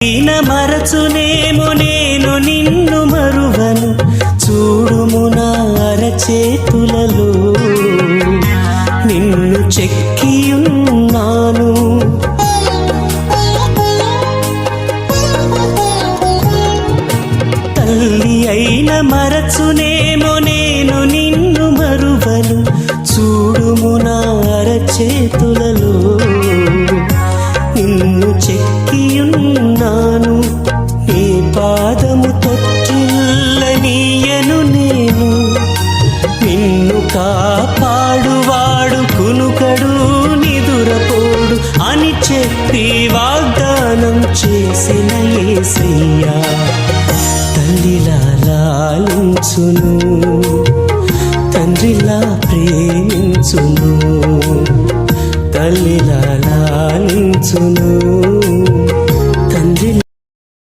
మరచునేమో నేను నిన్ను మరువను, చూడుము నా అరచేతులలో నిన్ను చెక్కియున్నాను. తల్లి అయిన మరచునేమో నేను నిన్ను మరువను, చూడుము నా అరచేతులలో నిన్ను చెక్కియున్నాను. నీ పాదము తొట్టిల్లనీయను నేను, నిన్ను కాపాడువాడు కునుకడు నిదురపోడు అని చెప్పి వాగ్దానం చేసిన యేసయ్యా తల్లిలా లాలించును.